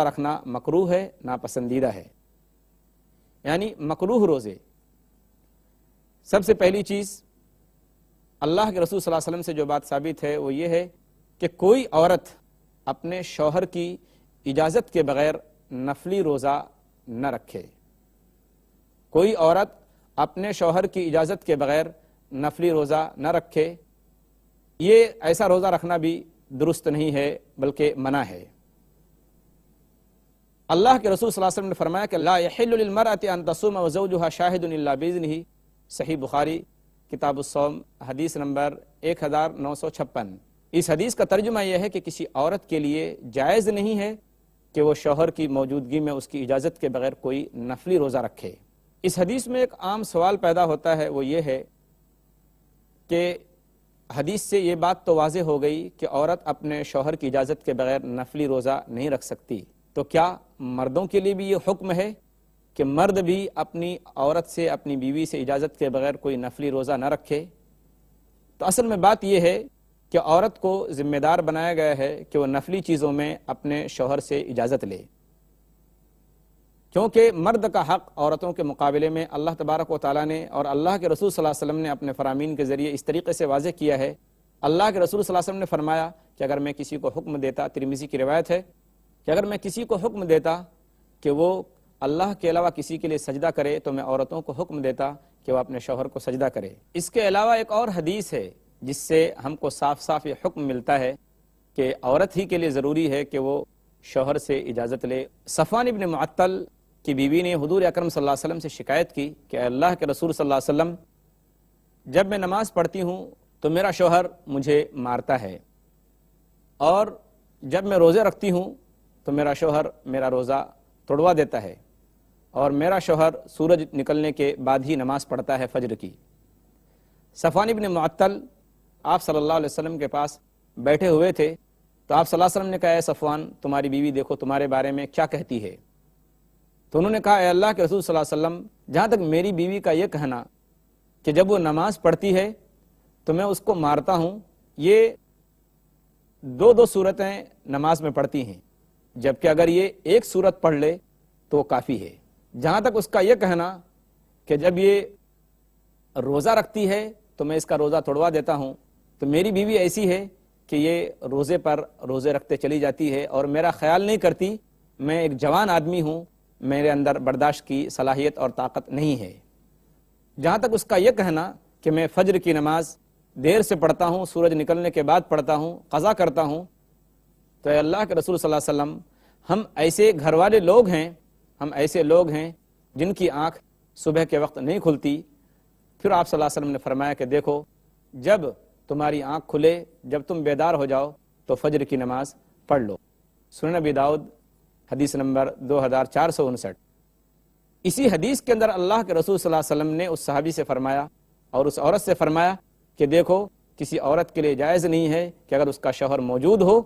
رکھنا مکروہ ہے، ناپسندیدہ ہے۔ یعنی مکروہ روزے، سب سے پہلی چیز اللہ کے رسول صلی اللہ علیہ وسلم سے جو بات ثابت ہے وہ یہ ہے کہ کوئی عورت اپنے شوہر کی اجازت کے بغیر نفلی روزہ نہ رکھے۔ کوئی عورت اپنے شوہر کی اجازت کے بغیر نفلی روزہ نہ رکھے، یہ ایسا روزہ رکھنا بھی درست نہیں ہے بلکہ منع ہے۔ اللہ کے رسول صلی اللہ علیہ وسلم نے فرمایا کہ لا يحل للمرأة ان تصوم وزوجها شاهد الا باذنه، صحیح بخاری کتاب الصوم حدیث نمبر 1956۔ اس حدیث کا ترجمہ یہ ہے کہ کسی عورت کے لیے جائز نہیں ہے کہ وہ شوہر کی موجودگی میں اس کی اجازت کے بغیر کوئی نفلی روزہ رکھے۔ اس حدیث میں ایک عام سوال پیدا ہوتا ہے، وہ یہ ہے کہ حدیث سے یہ بات تو واضح ہو گئی کہ عورت اپنے شوہر کی اجازت کے بغیر نفلی روزہ نہیں رکھ سکتی، تو کیا مردوں کے لیے بھی یہ حکم ہے کہ مرد بھی اپنی عورت سے، اپنی بیوی سے اجازت کے بغیر کوئی نفلی روزہ نہ رکھے؟ تو اصل میں بات یہ ہے کہ عورت کو ذمہ دار بنایا گیا ہے کہ وہ نفلی چیزوں میں اپنے شوہر سے اجازت لے، کیونکہ مرد کا حق عورتوں کے مقابلے میں اللہ تبارک و تعالیٰ نے اور اللہ کے رسول صلی اللہ علیہ وسلم نے اپنے فرامین کے ذریعے اس طریقے سے واضح کیا ہے۔ اللہ کے رسول صلی اللہ علیہ وسلم نے فرمایا کہ اگر میں کسی کو حکم دیتا، ترمذی کی روایت ہے کہ اگر میں کسی کو حکم دیتا کہ وہ اللہ کے علاوہ کسی کے لیے سجدہ کرے تو میں عورتوں کو حکم دیتا کہ وہ اپنے شوہر کو سجدہ کرے۔ اس کے علاوہ ایک اور حدیث ہے جس سے ہم کو صاف صاف یہ حکم ملتا ہے کہ عورت ہی کے لیے ضروری ہے کہ وہ شوہر سے اجازت لے۔ صفوان ابن معطل کی بیوی نے حضور اکرم صلی اللہ علیہ وسلم سے شکایت کی کہ اللہ کے رسول صلی اللہ علیہ وسلم، جب میں نماز پڑھتی ہوں تو میرا شوہر مجھے مارتا ہے، اور جب میں روزے رکھتی ہوں تو میرا شوہر میرا روزہ توڑوا دیتا ہے، اور میرا شوہر سورج نکلنے کے بعد ہی نماز پڑھتا ہے فجر کی۔ صفوان ابن معطل آپ صلی اللہ علیہ وسلم کے پاس بیٹھے ہوئے تھے، تو آپ صلی اللہ علیہ وسلم نے کہا اے صفوان، تمہاری بیوی دیکھو تمہارے بارے میں کیا کہتی ہے۔ تو انہوں نے کہا اے اللہ کے رسول صلی اللہ علیہ وسلم، جہاں تک میری بیوی کا یہ کہنا کہ جب وہ نماز پڑھتی ہے تو میں اس کو مارتا ہوں، یہ دو صورتیں نماز میں پڑھتی ہیں، جبکہ اگر یہ ایک صورت پڑھ لے تو وہ کافی ہے۔ جہاں تک اس کا یہ کہنا کہ جب یہ روزہ رکھتی ہے تو میں اس کا روزہ توڑوا دیتا ہوں، تو میری بیوی ایسی ہے کہ یہ روزے پر روزے رکھتے چلی جاتی ہے اور میرا خیال نہیں کرتی، میں ایک جوان آدمی ہوں، میرے اندر برداشت کی صلاحیت اور طاقت نہیں ہے۔ جہاں تک اس کا یہ کہنا کہ میں فجر کی نماز دیر سے پڑھتا ہوں، سورج نکلنے کے بعد پڑھتا ہوں، قضا کرتا ہوں، تو اے اللہ کے رسول صلی اللہ علیہ وسلم، ہم ایسے گھر والے لوگ ہیں، ہم ایسے لوگ ہیں جن کی آنکھ صبح کے وقت نہیں کھلتی۔ پھر آپ صلی اللہ علیہ وسلم نے فرمایا کہ دیکھو، جب تمہاری آنکھ کھلے، جب تم بیدار ہو جاؤ تو فجر کی نماز پڑھ لو۔ سنن ابی داؤد حدیث نمبر 2459۔ اسی حدیث کے اندر اللہ کے رسول صلی اللہ علیہ وسلم نے اس صحابی سے فرمایا اور اس عورت سے فرمایا کہ دیکھو، کسی عورت کے لیے جائز نہیں ہے کہ اگر اس کا شوہر موجود ہو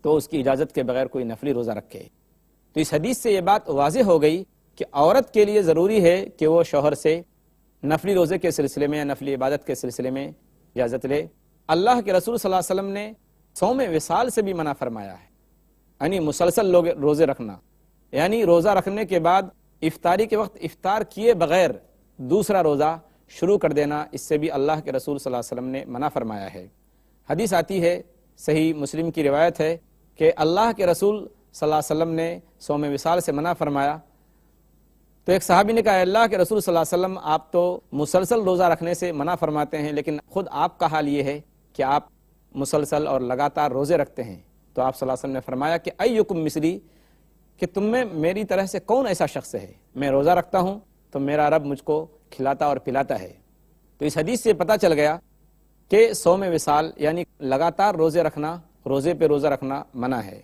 تو اس کی اجازت کے بغیر کوئی نفلی روزہ رکھے۔ تو اس حدیث سے یہ بات واضح ہو گئی کہ عورت کے لیے ضروری ہے کہ وہ شوہر سے نفلی روزے کے سلسلے میں یا نفلی عبادت کے سلسلے میں اجازت لے۔ اللہ کے رسول صلی اللہ علیہ وسلم نے صوم وصال سے بھی منع فرمایا ہے، یعنی مسلسل روزے رکھنا، یعنی روزہ رکھنے کے بعد افطاری کے وقت افطار کیے بغیر دوسرا روزہ شروع کر دینا، اس سے بھی اللہ کے رسول صلی اللہ علیہ وسلم نے منع فرمایا ہے۔ حدیث آتی ہے، صحیح مسلم کی روایت ہے کہ اللہ کے رسول صلی اللہ علیہ وسلم نے صوم وصال سے منع فرمایا، تو ایک صحابی نے کہا اللہ کے رسول صلی اللہ علیہ وسلم، آپ تو مسلسل روزہ رکھنے سے منع فرماتے ہیں، لیکن خود آپ کا حال یہ ہے کہ آپ مسلسل اور لگاتار روزے رکھتے ہیں۔ تو آپ صلی اللہ علیہ وسلم نے فرمایا کہ ایکم مثلی، کہ تم میں میری طرح سے کون ایسا شخص ہے، میں روزہ رکھتا ہوں تو میرا رب مجھ کو کھلاتا اور پلاتا ہے۔ تو اس حدیث سے پتہ چل گیا کہ صوم وصال یعنی لگاتار روزے رکھنا، روزے پہ روزہ رکھنا منع ہے۔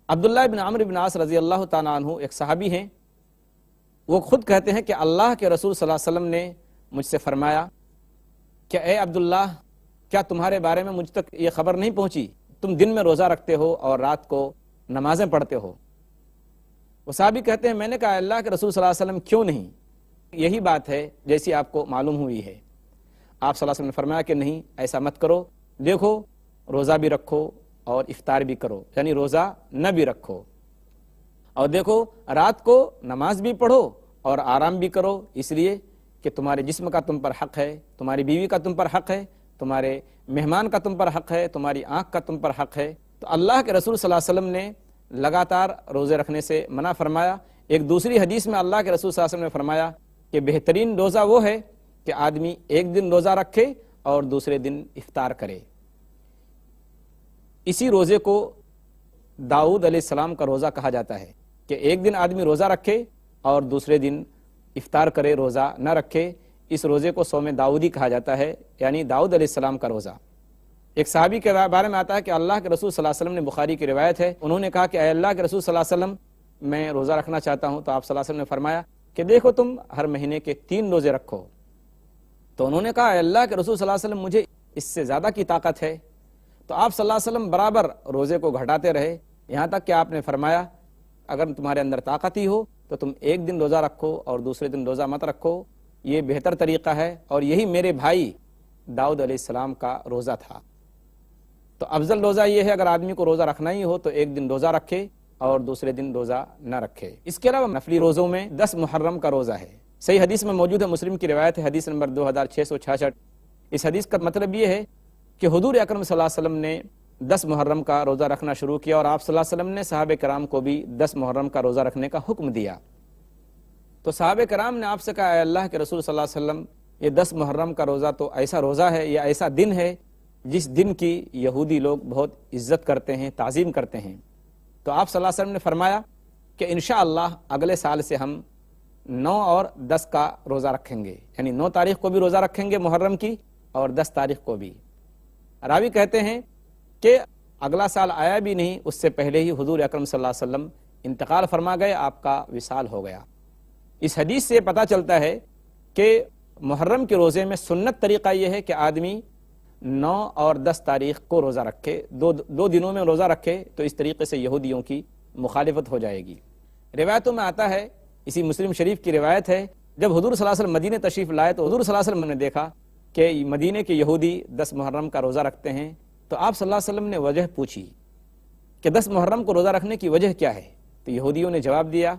عبداللہ بن عمرو بن عاص رضی اللہ تعالیٰ عنہ ایک صحابی ہیں، وہ خود کہتے ہیں کہ اللہ کے رسول صلی اللہ علیہ وسلم نے مجھ سے فرمایا کہ اے عبداللہ، کیا تمہارے بارے میں مجھ تک یہ خبر نہیں پہنچی، تم دن میں روزہ رکھتے ہو اور رات کو نمازیں پڑھتے ہو؟ وہ صحابی کہتے ہیں میں نے کہا اللہ کے رسول صلی اللہ علیہ وسلم کیوں نہیں، یہی بات ہے جیسی آپ کو معلوم ہوئی ہے۔ آپ صلی اللہ علیہ وسلم نے فرمایا کہ نہیں، ایسا مت کرو، دیکھو روزہ بھی رکھو اور افطار بھی کرو، یعنی روزہ نہ بھی رکھو۔ اور دیکھو رات کو نماز بھی پڑھو اور آرام بھی کرو، اس لیے کہ تمہارے جسم کا تم پر حق ہے، تمہاری بیوی کا تم پر حق ہے، تمہارے مہمان کا تم پر حق ہے، تمہاری آنکھ کا تم پر حق ہے۔ تو اللہ کے رسول صلی اللہ علیہ وسلم نے لگاتار روزے رکھنے سے منع فرمایا۔ ایک دوسری حدیث میں اللہ کے رسول صلی اللہ علیہ وسلم نے فرمایا کہ بہترین روزہ وہ ہے کہ آدمی ایک دن روزہ رکھے اور دوسرے دن افطار کرے۔ اسی روزے کو داؤد علیہ السلام کا روزہ کہا جاتا ہے کہ ایک دن آدمی روزہ رکھے اور دوسرے دن افطار کرے، روزہ نہ رکھے۔ اس روزے کو صوم داؤدی کہا جاتا ہے، یعنی داؤد علیہ السلام کا روزہ۔ ایک صحابی کے بارے میں آتا ہے کہ اللہ کے رسول صلی اللہ علیہ وسلم نے، بخاری کی روایت ہے، انہوں نے کہا کہ اے اللہ کے رسول صلی اللہ علیہ وسلم میں روزہ رکھنا چاہتا ہوں، تو آپ صلی اللہ علیہ وسلم نے فرمایا کہ دیکھو تم ہر مہینے کے 3 روزے رکھو۔ تو انہوں نے کہا اے اللہ کے رسول صلی اللہ علیہ وسلم مجھے اس سے زیادہ کی طاقت ہے۔ تو آپ صلی اللہ علیہ وسلم برابر روزے کو گھٹاتے رہے، یہاں تک کہ آپ نے فرمایا اگر تمہارے اندر طاقت ہی ہو تو تم ایک دن روزہ رکھو اور دوسرے دن روزہ مت رکھو، یہ بہتر طریقہ ہے، اور یہی میرے بھائی داؤد علیہ السلام کا روزہ تھا۔ تو افضل روزہ یہ ہے اگر آدمی کو روزہ رکھنا ہی ہو تو ایک دن روزہ رکھے اور دوسرے دن روزہ نہ رکھے۔ اس کے علاوہ نفلی روزوں میں 10 محرم کا روزہ ہے، صحیح حدیث میں موجود ہے، مسلم کی روایت ہے، حدیث نمبر 2666۔ اس حدیث کا مطلب یہ ہے کہ حضور اکرم صلی اللہ علیہ وسلم نے 10 محرم کا روزہ رکھنا شروع کیا، اور آپ صلی اللہ علیہ وسلم نے صحابہ کرام کو بھی 10 محرم کا روزہ رکھنے کا حکم دیا۔ تو صحابہ کرام نے آپ سے کہا اے اللہ کے رسول صلی اللہ علیہ وسلم یہ 10 محرم کا روزہ تو ایسا روزہ ہے یا ایسا دن ہے جس دن کی یہودی لوگ بہت عزت کرتے ہیں، تعظیم کرتے ہیں۔ تو آپ صلی اللہ علیہ وسلم نے فرمایا کہ انشاءاللہ اگلے سال سے ہم 9 اور 10 کا روزہ رکھیں گے، یعنی 9 تاریخ کو بھی روزہ رکھیں گے محرم کی اور 10 تاریخ کو بھی۔ راوی کہتے ہیں کہ اگلا سال آیا بھی نہیں، اس سے پہلے ہی حضور اکرم صلی اللہ علیہ وسلم انتقال فرما گئے، آپ کا وصال ہو گیا۔ اس حدیث سے پتہ چلتا ہے کہ محرم کے روزے میں سنت طریقہ یہ ہے کہ آدمی 9 اور 10 تاریخ کو روزہ رکھے، دو دنوں میں روزہ رکھے، تو اس طریقے سے یہودیوں کی مخالفت ہو جائے گی۔ روایتوں میں آتا ہے، اسی مسلم شریف کی روایت ہے، جب حضور صلی اللہ علیہ وسلم مدینہ تشریف لائے تو حضور صلی اللہ علیہ وسلم نے دیکھا کہ مدینے کے یہودی 10 محرم کا روزہ رکھتے ہیں، تو آپ صلی اللہ علیہ وسلم نے وجہ پوچھی کہ 10 محرم کو روزہ رکھنے کی وجہ کیا ہے؟ تو یہودیوں نے جواب دیا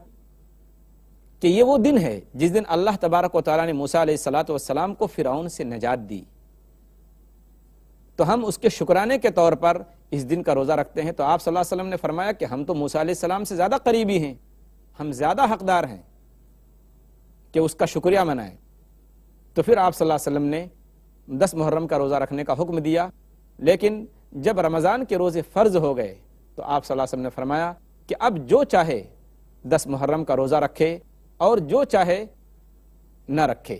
کہ یہ وہ دن ہے جس دن اللہ تبارک و تعالیٰ نے موسیٰ علیہ السلام کو فرعون سے نجات دی، تو ہم اس کے شکرانے کے طور پر اس دن کا روزہ رکھتے ہیں۔ تو آپ صلی اللہ علیہ وسلم نے فرمایا کہ ہم تو موسیٰ علیہ السلام سے زیادہ قریبی ہیں، ہم زیادہ حقدار ہیں کہ اس کا شکریہ منائیں۔ تو پھر آپ صلی اللہ علیہ وسلم نے 10 محرم کا روزہ رکھنے کا حکم دیا، لیکن جب رمضان کے روزے فرض ہو گئے تو آپ صلی اللہ علیہ وسلم نے فرمایا کہ اب جو چاہے 10 محرم کا روزہ رکھے اور جو چاہے نہ رکھے،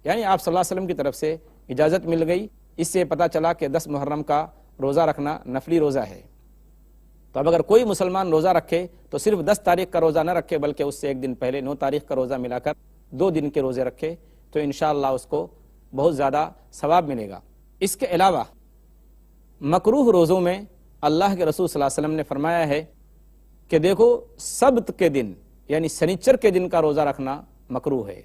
یعنی آپ صلی اللہ علیہ وسلم کی طرف سے اجازت مل گئی۔ اس سے پتہ چلا کہ 10 محرم کا روزہ رکھنا نفلی روزہ ہے۔ تو اب اگر کوئی مسلمان روزہ رکھے تو صرف 10 تاریخ کا روزہ نہ رکھے، بلکہ اس سے ایک دن پہلے 9 تاریخ کا روزہ ملا کر 2 دن کے روزے رکھے، تو انشاءاللہ اس کو بہت زیادہ ثواب ملے گا۔ اس کے علاوہ مکروہ روزوں میں اللہ کے رسول صلی اللہ علیہ وسلم نے فرمایا ہے کہ دیکھو سبت کے دن یعنی سنیچر کے دن کا روزہ رکھنا مکروہ ہے۔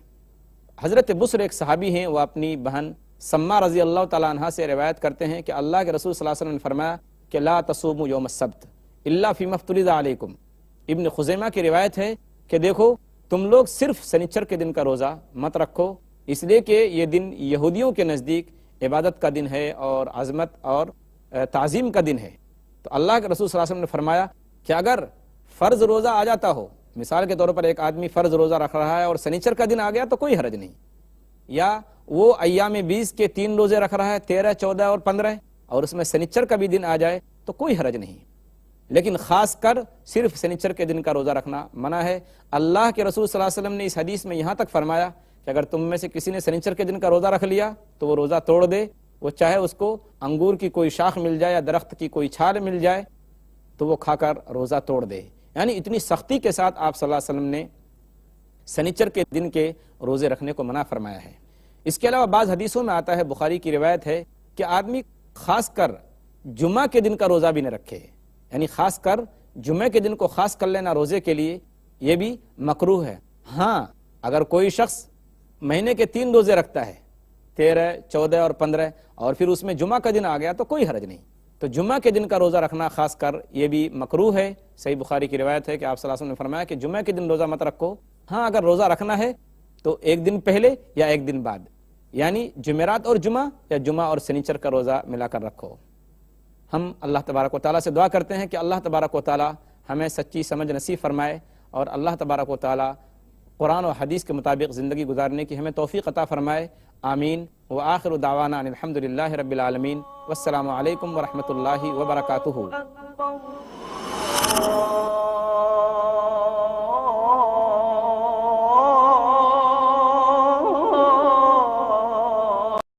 حضرت بصر ایک صحابی ہیں، وہ اپنی بہن سما رضی اللہ تعالیٰ عنہ سے روایت کرتے ہیں کہ اللہ کے رسول صلی اللہ علیہ وسلم نے فرمایا کہ لا تصوموا یوم السبت الا فیما افترض علیکم۔ ابن خزیمہ کی روایت ہے کہ دیکھو تم لوگ صرف سنیچر کے دن کا روزہ مت رکھو، اس لیے کہ یہ دن یہودیوں کے نزدیک عبادت کا دن ہے اور عظمت اور تعظیم کا دن ہے۔ تو اللہ کے رسول صلی اللہ علیہ وسلم نے فرمایا کہ اگر فرض روزہ آ جاتا ہو، مثال کے طور پر ایک آدمی فرض روزہ رکھ رہا ہے اور سنیچر کا دن آ گیا تو کوئی حرج نہیں، یا وہ ایام 20 کے 3 روزے رکھ رہا ہے 13، 14 اور 15، اور اس میں سنیچر کا بھی دن آ جائے تو کوئی حرج نہیں، لیکن خاص کر صرف سنیچر کے دن کا روزہ رکھنا منع ہے۔ اللہ کے رسول صلی اللہ علیہ وسلم نے اس حدیث میں یہاں تک فرمایا کہ اگر تم میں سے کسی نے سنیچر کے دن کا روزہ رکھ لیا تو وہ روزہ توڑ دے، وہ چاہے اس کو انگور کی کوئی شاخ مل جائے یا درخت کی کوئی چھال مل جائے تو وہ کھا کر روزہ توڑ دے۔ یعنی اتنی سختی کے ساتھ آپ صلی اللہ علیہ وسلم نے سنیچر کے دن کے روزے رکھنے کو منع فرمایا ہے۔ اس کے علاوہ بعض حدیثوں میں آتا ہے، بخاری کی روایت ہے کہ آدمی خاص کر جمعہ کے دن کا روزہ بھی نہ رکھے، یعنی خاص کر جمعہ کے دن کو خاص کر لینا روزے کے لیے، یہ بھی مکروہ ہے۔ ہاں اگر کوئی شخص مہینے کے 3 روزے رکھتا ہے 13، 14 اور 15، اور پھر اس میں جمعہ کا دن آ گیا تو کوئی حرج نہیں، تو جمعہ کے دن کا روزہ رکھنا خاص کر یہ بھی مکروہ ہے۔ صحیح بخاری کی روایت ہے کہ آپ صلی اللہ علیہ وسلم نے فرمایا کہ جمعہ کے دن روزہ مت رکھو، ہاں اگر روزہ رکھنا ہے تو ایک دن پہلے یا ایک دن بعد، یعنی جمعرات اور جمعہ یا جمعہ اور سنیچر کا روزہ ملا کر رکھو۔ ہم اللہ تبارک و تعالیٰ سے دعا کرتے ہیں کہ اللہ تبارک و تعالیٰ ہمیں سچی سمجھ نصیب فرمائے، اور اللہ تبارک و تعالیٰ قرآن و حدیث کے مطابق زندگی گزارنے کی ہمیں توفیق عطا فرمائے، آمین۔ وآخر دعوانا ان الحمد للہ رب العالمین، والسلام علیکم ورحمۃ اللہ وبرکاتہ۔